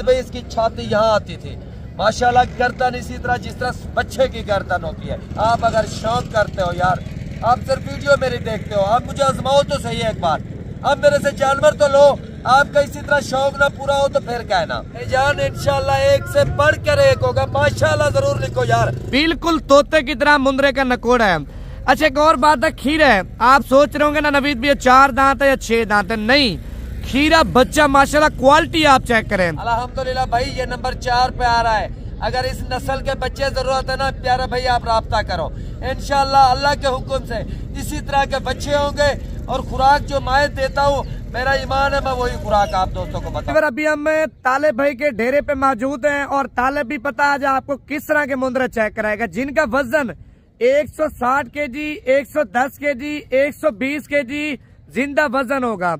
भाई इसकी छाती यहाँ आती थी। माशाल्लाह गर्दन इसी तरह जिस तरह बच्चे की गर्दन होती है। आप अगर शौक करते हो यार, आप सिर्फ वीडियो मेरी देखते हो, आप मुझे आजमाओ तो सही है एक बार, अब मेरे से जानवर तो लो। आपका इसी तरह शौक ना पूरा हो तो फिर कहना जान, इंशाल्लाह एक से बढ़कर एक होगा। माशाल्लाह जरूर लिखो यार। बिल्कुल तोते की तरह मुंदरे का नकोड़ा है। अच्छा एक और बात है, खीरा है। आप सोच रहे होंगे ना नवीद भी 4 दांत है या 6 दांत है, नहीं, खीरा बच्चा माशाल्लाह क्वालिटी आप चेक करें। अल्हम्दुलिल्लाह भाई ये नंबर 4 पे आ रहा है। अगर इस नस्ल के बच्चे जरूरत है ना प्यारा भाई, आप राब्ता करो। इंशाल्लाह अल्लाह के हुक्म से इसी तरह के बच्चे होंगे। और खुराक जो मैं देता हूँ, मेरा ईमान है, मैं वही खुराक आप दोस्तों को बताऊं। अभी हम तालिब भाई के डेरे पे मौजूद हैं और तालिब भी पता आज आपको किस तरह के मुंदरे चेक कराएगा, जिनका वजन 160 केजी, 110 केजी, 120 केजी जिंदा वजन होगा।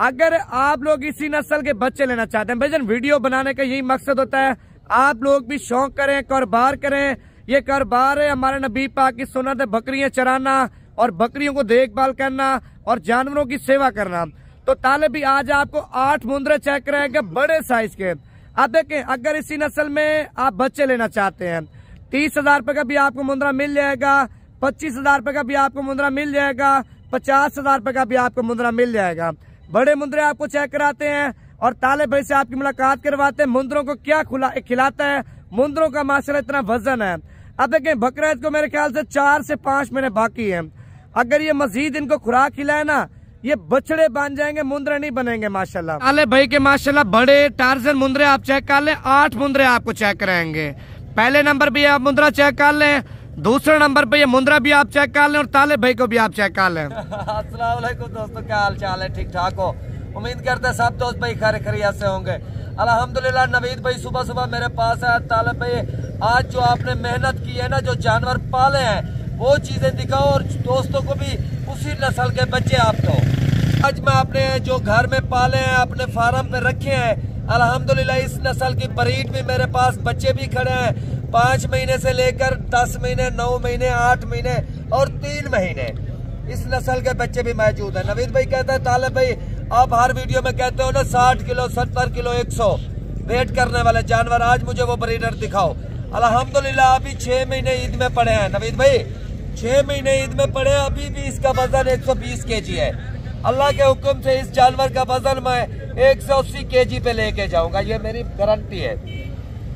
अगर आप लोग इसी नस्ल के बच्चे लेना चाहते हैं, भाईजान वीडियो बनाने का यही मकसद होता है, आप लोग भी शौक करें, कारोबार करें। ये कारोबार है हमारे नबी पाक की सुन्नत है, बकरियां चराना और बकरियों को देखभाल करना और जानवरों की सेवा करना। तो तालिब भी आज आपको 8 मुंदरे चेक कराएंगे बड़े साइज के। आप देखें, अगर इसी नस्ल में आप बच्चे लेना चाहते हैं, 30,000 रुपए का भी आपको मुंदरा मिल जाएगा, 25,000 रुपए का भी आपको मुंदरा मिल जाएगा, 50,000 रुपए का भी आपको मुंदरा मिल जाएगा। बड़े मुंदरे आपको चेक कराते हैं और तालिब भाई से आपकी मुलाकात करवाते हैं। मुंदरों को क्या खिलाता है, मुंदरों का माशाल्लाह इतना वजन है। अब देखें बकरा ईद को मेरे ख्याल से 4 से 5 महीने बाकी है। अगर ये मजीद इनको खुराक खिलाए ना, ये बछड़े बन जाएंगे, मुंदरे नहीं बनेंगे माशाल्लाह। तालिब भाई के माशाल्लाह बड़े टार्जन मुंदरे आप चेक कर लें। 8 मुंदरे आपको चेक कराएंगे। पहले नंबर पे आप मुंदरा चेक कर लें, दूसरे नंबर पे ये मुंदरा भी आप चेक कर लें और तालिब भाई को भी आप चेक कर लें। अस्सलाम वालेकुम दोस्तों, क्या हाल चाल है? ठीक ठाक हो? उम्मीद करते हैं सब दोस्त भाई खैर खैरियत से होंगे। अल्हम्दुलिल्लाह नवीद भाई सुबह सुबह मेरे पास है। तालिब भाई आज जो आपने मेहनत की है ना, जो जानवर पाले हैं वो चीजें दिखाओ और दोस्तों को भी उसी नस्ल के बच्चे आप दो। आज मैं अपने जो घर में पाले हैं, अपने फार्म पे रखे हैं, अल्हम्दुलिल्लाह इस नस्ल की ब्रीड भी मेरे पास बच्चे भी खड़े हैं। 5 महीने से लेकर 10 महीने, 9 महीने, 8 महीने और 3 महीने इस नस्ल के बच्चे भी मौजूद है। नवीद भाई कहता है तालिब भाई आप हर वीडियो में कहते हो ना 60 किलो, 70 किलो, 100 वेट करने वाले जानवर, आज मुझे वो ब्रीडर दिखाओ। अल्हम्दुलिल्लाह अभी 6 महीने ईद में पड़े हैं नवीद भाई, 6 महीने ईद में पड़े हैं। अभी भी इसका वजन 120 केजी है। अल्लाह के हुक्म से इस जानवर का वजन मैं 180 केजी पे लेके जाऊंगा, ये मेरी गारंटी है।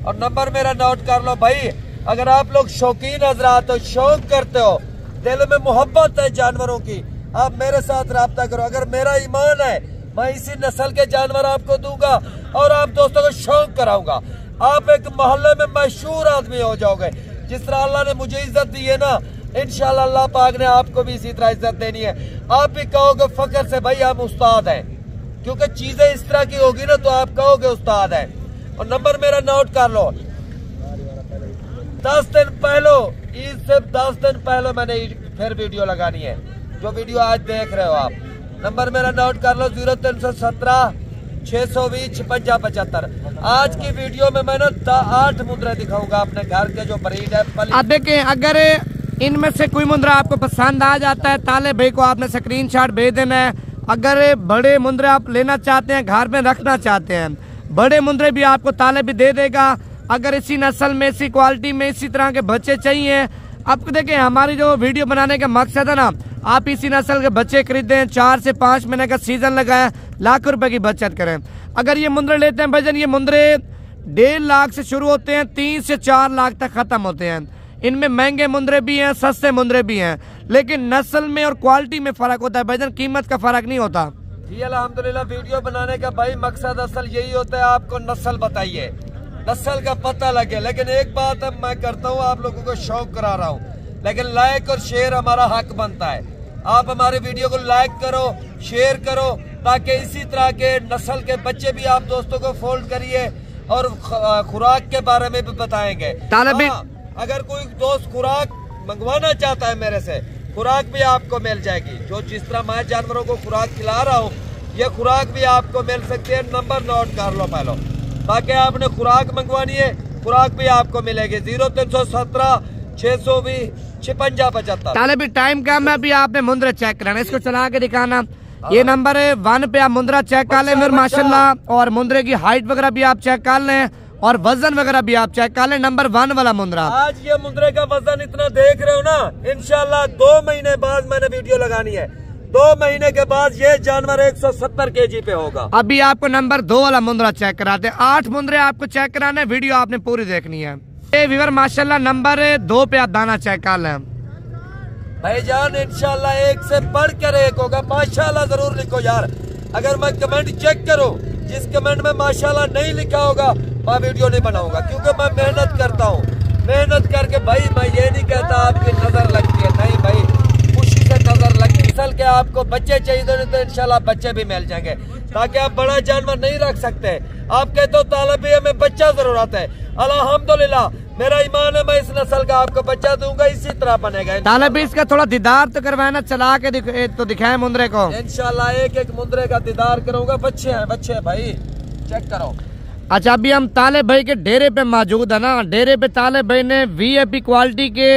और नंबर मेरा नोट कर लो भाई। अगर आप लोग शौकीन हजरात हो, शौक करते हो, दिल में मोहब्बत है जानवरों की, आप मेरे साथ राब्ता करो। अगर मेरा ईमान है, मैं इसी नस्ल के जानवर आपको दूंगा और आप दोस्तों को शौक कराऊंगा। आप एक मोहल्ले में मशहूर आदमी हो जाओगे। जिस तरह अल्लाह ने मुझे इज्जत दी है ना, इंशाल्लाह अल्लाह पाक ने आपको भी इसी तरह इज्जत देनी है। आप भी कहोगे फख्र से भाई हम उस्ताद हैं, क्योंकि चीजें इस तरह की होगी ना तो आप कहोगे उस्ताद है। और नंबर मेरा नोट कर लो। 10 दिन पहले, ईद से 10 दिन पहले मैंने फिर वीडियो लगानी है, जो वीडियो आज देख रहे हो आप। नंबर मेरा नोट कर लो 0317 620 5675। आज की वीडियो में मैं ना 8 मुद्रा दिखाऊंगा अपने घर के जो ब्रीड है। अब देखें, अगर इनमें से कोई मुंदरा आपको पसंद आ जाता है, तालिब भाई को आपने स्क्रीनशॉट भेज देना है। अगर बड़े मुंदरे आप लेना चाहते हैं, घर में रखना चाहते हैं, बड़े मुंदरे भी आपको तालिब भी दे देगा। अगर इसी नस्ल में, इसी क्वालिटी में, इसी तरह के बच्चे चाहिए, आपको देखें हमारी जो वीडियो बनाने का मकसद है ना, आप इसी नस्ल के बच्चे खरीदें, 4 से 5 महीने का सीजन लगाएं, लाखों रुपए की बचत करें। अगर ये मुंदरे लेते हैं भाईजान, ये मुंदरे 1.5 लाख से शुरू होते हैं, 3 से 4 लाख तक खत्म होते हैं। इनमें महंगे मुंदरे भी हैं, सस्ते मुंदरे भी हैं, लेकिन नस्ल में और क्वालिटी में फर्क होता है भाईजान, कीमत का फर्क नहीं होता। जी अल्हम्दुलिल्लाह वीडियो बनाने का भाई मकसद असल यही होता है, आपको नस्ल बताइए, नस्ल का पता लगे। लेकिन एक बात अब मैं करता हूँ, आप लोगों को शौक करा रहा हूँ, लेकिन लाइक और शेयर हमारा हक बनता है। आप हमारे वीडियो को लाइक करो, शेयर करो, ताकि इसी तरह के नस्ल के बच्चे भी आप दोस्तों को फोल्ड करिए और खुराक के बारे में भी बताएंगे। अगर कोई दोस्त खुराक मंगवाना चाहता है मेरे से, खुराक भी आपको मिल जाएगी। जो जिस तरह मैं जानवरों को खुराक खिला रहा हूँ, ये खुराक भी आपको मिल सकती है। नंबर नोट कर लो पहले, ताकि आपने खुराक मंगवानी है, खुराक भी आपको मिलेगी। 0317 620 5675। तालिब टाइम कम है, अभी आपने मुंदरे चेक कराना, इसको चला के दिखाना। ये नंबर 1 पे आप मुंद्रा चेक कर लें फिर माशाल्लाह, और मुंद्रे की हाइट वगैरह भी आप चेक कर लें और वजन वगैरह भी आप चेक कर लें। नंबर 1 वाला मुंद्रा। आज ये मुंद्रे का वजन इतना देख रहे हो ना, इंशाल्लाह 2 महीने बाद मैंने वीडियो लगानी है। 2 महीने के बाद ये जानवर 170 kg पे होगा। अभी आपको नंबर 2 वाला मुंद्रा चेक कराते हैं। 8 मुंद्रे आपको चेक कराने, वीडियो आपने पूरी देखनी है। ये व्यूअर माशाल्लाह नंबर 2 पे आप दाना चेक कर लें भाईजान, इंशाल्लाह एक से बढ़कर एक होगा। माशाल्लाह जरूर लिखो यार। अगर मैं कमेंट चेक करूं, जिस कमेंट में माशाल्लाह नहीं लिखा होगा मैं वीडियो नहीं बनाऊंगा, क्योंकि मैं मेहनत करता हूं। मेहनत करके भाई मैं ये नहीं कहता आपकी नजर लगती है, नहीं भाई, खुशी से नजर लगती है। असल के आपको बच्चे चाहिए तो इंशाल्लाह बच्चे भी मिल जाएंगे, ताकि आप बड़ा जानवर नहीं रख सकते। आप कहते हो तालिब में बच्चा जरूरत है, अल्हम्दुलिल्लाह मेरा ईमान है मैं इस नस्ल का आपको बच्चा दूंगा, इसी तरह बनेगा। तालिब इसका थोड़ा दीदार तो करवाना, चला के तो दिखाए मुंद्रे को। इंशाल्लाह एक एक मुंद्रे का दीदार करूंगा। बच्चे हैं भाई, चेक करो। अच्छा, अभी हम तालिब भाई के डेरे पे मौजूद है ना। डेरे पे तालिब भाई ने VIP क्वालिटी के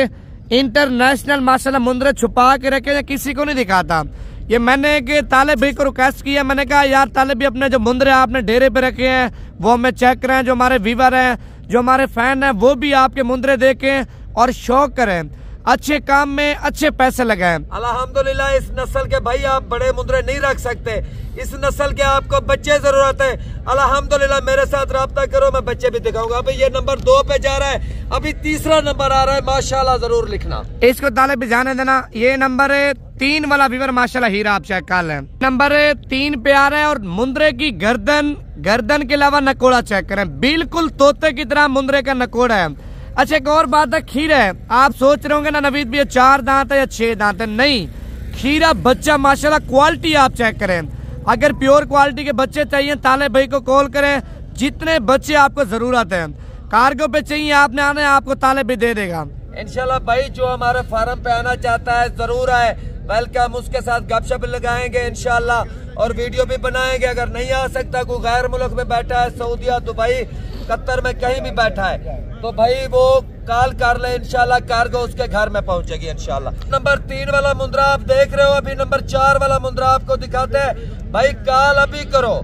इंटरनेशनल माशाल्लाह मुंद्रे छुपा के रखे, किसी को नहीं दिखाता। ये मैंने कि तालिब भाई को रिक्वेस्ट किया, मैंने कहा यार तालिब भाई अपने जो मुंद्रे आपने डेरे पे रखे हैं वो हमें चेक करें, जो हमारे व्यूअर हैं, जो हमारे फैन हैं, वो भी आपके मुंद्रे देखें और शौक करें, अच्छे काम में अच्छे पैसे लगाएं। अल्हम्दुलिल्लाह इस नस्ल के भाई आप बड़े मुंद्रे नहीं रख सकते, इस नस्ल के आपको बच्चे जरूरत है। अल्हम्दुलिल्लाह मेरे साथ राब्ता करो, मैं बच्चे भी दिखाऊंगा। अभी ये नंबर 2 पे जा रहा है, अभी तीसरा नंबर आ रहा है, माशाल्लाह जरूर लिखना। इसको तालिब भी जाने देना। ये नंबर 3 वाला व्यूअर माशाल्लाह हीरा आप चेक कर लें। नंबर 3 पे आ रहा है और मुंद्रे की गर्दन के अलावा नकोड़ा चेक करें, बिल्कुल तोते की तरह मुंद्रे का नकोड़ा है। अच्छा, एक और बात है, खीरा है। आप सोच रहे होंगे ना नवीद भी 4 दांत है या 6 दांत है, नहीं, खीरा बच्चा माशाल्लाह क्वालिटी आप चेक करें। अगर प्योर क्वालिटी के बच्चे चाहिए तालिब भाई को कॉल करें, जितने बच्चे आपको जरूरत है, कार्गो पे चाहिए आपने आना है, आपको तालिब भी दे देगा इंशाल्लाह। भाई जो हमारे फार्म पे आना चाहता है जरूर आए, बल्कि हम उसके साथ गपशप लगाएंगे इंशाल्लाह और वीडियो भी बनाएंगे। अगर नहीं आ सकता, कोई गैर मुल्क में बैठा है, सऊदीया, दुबई, कतर में कहीं भी बैठा है, तो भाई वो कॉल कर ले, इंशाल्लाह कार्गो उसके घर में पहुंचेगी इंशाल्लाह। नंबर 3 वाला मुंद्रा आप देख रहे हो। अभी नंबर 4 वाला मुंद्रा आपको दिखाते हैं। भाई कॉल अभी करो,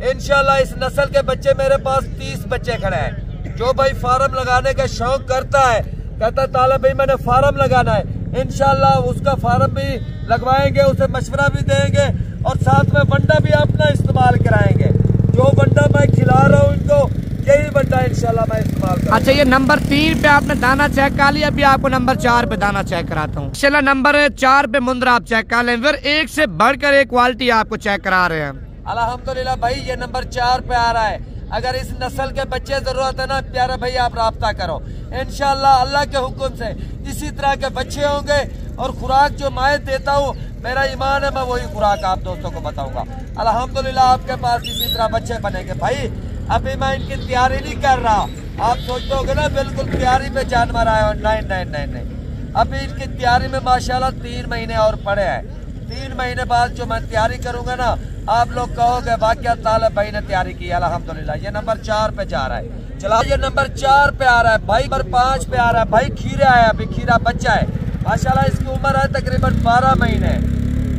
इंशाल्लाह इस नस्ल के बच्चे मेरे पास 30 बच्चे खड़े हैं। जो भाई फार्म लगाने का शौक करता है, कहता तालिब भाई मैंने फार्म लगाना है, इंशाल्लाह उसका फार्म भी लगवाएंगे, उसे मशवरा भी देंगे और साथ में वंडा भी अपना इस्तेमाल कराएंगे। जो वंडा मैं खिला रहा हूँ इनको, यही वंडा इंशाल्लाह मैं इस्तेमाल करूंगा। अच्छा, ये नंबर 3 पे आपने दाना चेक कर लिया, अभी आपको नंबर 4 पे दाना चेक कराता हूँ। इंशाल्लाह नंबर 4 पे मुंद्रा आप चेक कर लें, फिर एक से बढ़कर एक क्वालिटी आपको चेक करा रहे हैं। अल्हम्दुलिल्लाह भाई ये नंबर 4 पे आ रहा है। अगर इस नस्ल के बच्चे जरूरत है ना प्यारे भाई, आप राब्ता करो, इंशाल्लाह अल्लाह के हुक्म से इसी तरह के बच्चे होंगे। और खुराक जो मैं देता हूँ, मेरा ईमान है मैं वही खुराक आप दोस्तों को बताऊंगा। अल्हम्दुलिल्लाह आपके पास इसी तरह बच्चे बनेंगे। भाई अभी मैं इनकी तैयारी नहीं कर रहा, आप सोचते होगे ना बिल्कुल तैयारी पे जानवर आए हो, नहीं। अभी इनकी तैयारी में माशाल्लाह 3 महीने और पड़े हैं। 3 महीने बाद जो मैं तैयारी करूंगा ना, आप लोग कहोगे वाकई तालिब भाई ने तैयारी की। अल्हम्दुलिल्लाह ये नंबर 4 पे जा रहा है। चला, ये नंबर 4 पे आ रहा है भाई। नंबर 5 पे आ रहा है भाई। खीरा है, अभी खीरा बच्चा है माशाल्लाह। इसकी उम्र है तकरीबन 12 महीने।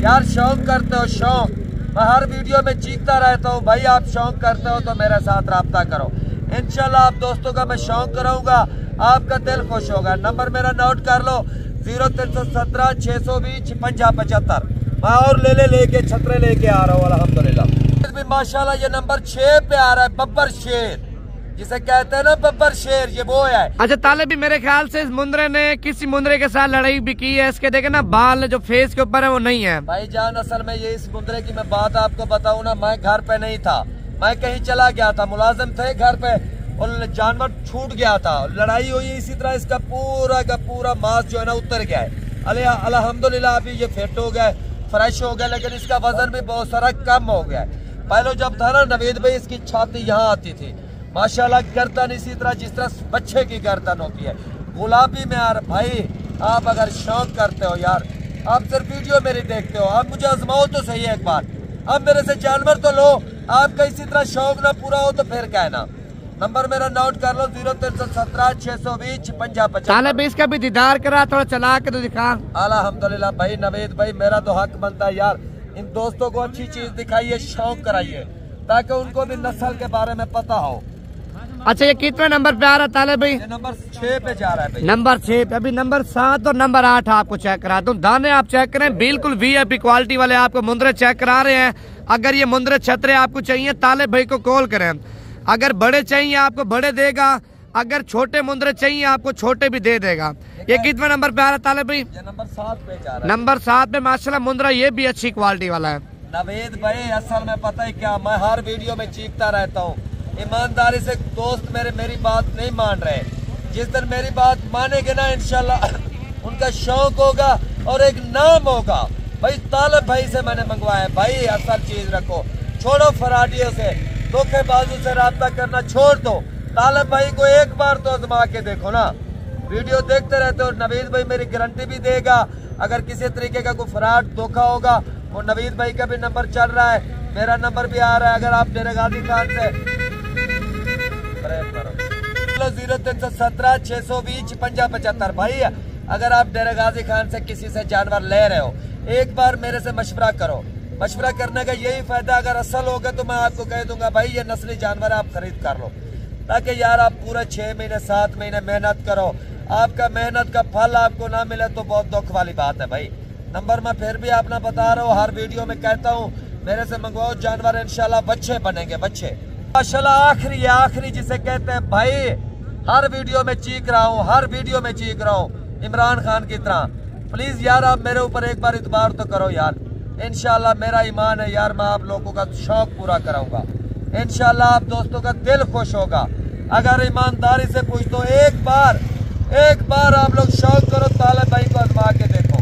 यार शौक करते हो, शौक, मैं हर वीडियो में चीखता रहता हूँ भाई, आप शौक करते हो तो मेरे साथ राब्ता करो, इंशाल्लाह आप दोस्तों का मैं शौक कराऊंगा, आपका दिल खुश होगा। नंबर मेरा नोट कर लो, 0317 620 5675। मैं और लेके छतरे लेके आ रहा हूँ अल्हम्दुलिल्लाह। माशाल्लाह ये नंबर 6 पे आ रहा है, बब्बर शेर जिसे कहते हैं ना, बब्बर शेर, ये वो है। अच्छा, तालिब भी मेरे ख्याल से इस मुंद्रे ने किसी मुंद्रे के साथ लड़ाई भी की है। इसके देखे ना बाल जो फेस के ऊपर है वो नहीं है भाई जान। असल में ये इस मुंद्रे की मैं बात आपको बताऊं ना, मैं घर पे नहीं था, मैं कहीं चला गया था, मुलाजिम थे घर पे, और जानवर छूट गया था, लड़ाई हुई, इसी तरह इसका पूरा का पूरा मांस जो है ना उतर गया है। अल्हम्दुलिल्लाह अभी ये फिट हो गया, फ्रेश हो गया, लेकिन इसका वजन भी बहुत सारा कम हो गया है। पहले जब था ना नवीद भाई, इसकी छाती यहाँ आती थी माशाल्लाह, गर्दन इसी तरह जिस तरह बच्चे की गर्दन होती है, गुलाबी में। यार भाई आप अगर शौक करते हो यार, आप सिर्फ वीडियो मेरी देखते हो, आप मुझे आजमाओ तो सही एक बार, अब मेरे से जानवर तो लो। आपका इसी तरह शौक ना पूरा हो तो फिर कहना। नंबर मेरा नोट कर लो, 0317 620 5675। तालिब इसका भी दीदार करा, थोड़ा चला के तो दिखा। अल्हम्दुलिल्लाह भाई नवीद भाई, मेरा तो हक बनता है यार, इन दोस्तों को अच्छी चीज दिखाइए, शौक कराइए, ताकि उनको भी नस्ल के बारे में पता हो। अच्छा, ये कितने नंबर पे आ रहा है ताले भाई? ये नंबर 6 पे जा रहा है भाई। नंबर 6 पे। अभी नंबर 7 और नंबर 8 आपको चेक करा दूं। दाने आप चेक करें, बिल्कुल VIP क्वालिटी वाले आपको मुंदरे चेक करा रहे हैं। अगर ये मुंदरे छतरे आपको चाहिए, ताले भाई को कॉल करें। अगर बड़े चाहिए आपको बड़े देगा, अगर छोटे मुंदरे चाहिए आपको छोटे भी दे देगा। ये कितने नंबर पे आ रहा है ताले भाई? ये नंबर 7 पे जा रहा है। नंबर 7 पे माशाल्लाह मुंदरा ये भी अच्छी क्वालिटी वाला है। नवेद भाई असल में पता है क्या, मैं हर वीडियो में चीखता रहता हूँ, ईमानदारी से दोस्त मेरी बात नहीं मान रहे। जिस दिन मेरी बात मानेंगे ना, इंशाल्लाह उनका शौक होगा और एक नाम होगा। भाई तालब भाई से मैंने मंगवाया, भाई असल चीज रखो, छोड़ो फराडियों से, धोखेबाजों से राब्ता करना छोड़ दो। तालब भाई को एक बार तो आजमा के देखो ना, वीडियो देखते रहते हो। नवीद भाई मेरी गारंटी भी देगा, अगर किसी तरीके का कोई फ्रॉड धोखा होगा, वो नवीद भाई का भी नंबर चल रहा है, मेरा नंबर भी आ रहा है। अगर आप डेरे गाजी खान से 0317 620 5075 भाई, अगर आप डेरे गाजी खान से किसी से जानवर ले रहे हो, एक बार मेरे से मशवरा करो। मशवरा करने का यही फायदा, अगर असल होगा तो मैं आपको कह दूंगा भाई ये नस्ली जानवर आप खरीद कर लो, ताकि यार आप पूरा 6 महीने 7 महीने मेहनत करो, आपका मेहनत का फल आपको ना मिले तो बहुत दुख वाली बात है भाई। नंबर मैं फिर भी अपना बता रहा हूँ, हर वीडियो में कहता हूँ, मेरे से मंगवाओ जानवर, इंशाल्लाह बच्चे बनेंगे, बच्चे माशाल्लाह। आखिरी जिसे कहते हैं भाई, हर वीडियो में चीख रहा हूँ, हर वीडियो में चीख रहा हूँ इमरान खान की तरह। प्लीज यार आप मेरे ऊपर एक बार इतबार तो करो यार, इंशाल्लाह मेरा ईमान है यार, मैं आप लोगों का शौक पूरा कराऊंगा, इंशाल्लाह आप दोस्तों का दिल खुश होगा। अगर ईमानदारी से पूछ दो, एक बार आप लोग शौक करो, तालब भाई को आजमा के देखो,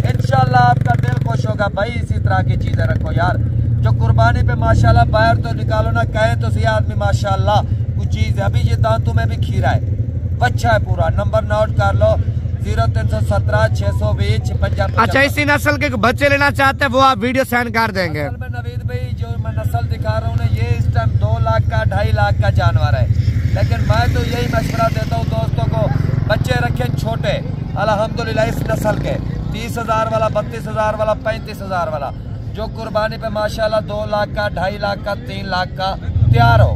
इंशाल्लाह आपका दिल खुश होगा भाई। इसी तरह की चीजें रखो यार, जो कुर्बानी पे माशाल्लाह बाहर तो निकालो ना, कहे तो सही आदमी माशाल्लाह कुछ चीज है। अभी ये दांतों में भी खीरा है, बच्चा है पूरा। नंबर नोट कर लो, 0317 620 50। अच्छा, इसी नस्ल के बच्चे लेना चाहते हैं वो आप वीडियो सेंड कर देंगे। असल में नवीद भाई जो मैं नस्ल दिखा रहा हूँ ना, ये इस टाइम 2 लाख का 2.5 लाख का जानवर है, लेकिन मैं तो यही मशवरा देता हूँ दोस्तों को, बच्चे रखें छोटे अल्हम्दुलिल्लाह इस नस्ल के, 30,000 वाला, 32,000 वाला, 35,000 वाला, जो कुर्बानी पे माशाल्लाह 2 लाख का, 2.5 लाख का, 3 लाख का तैयार हो।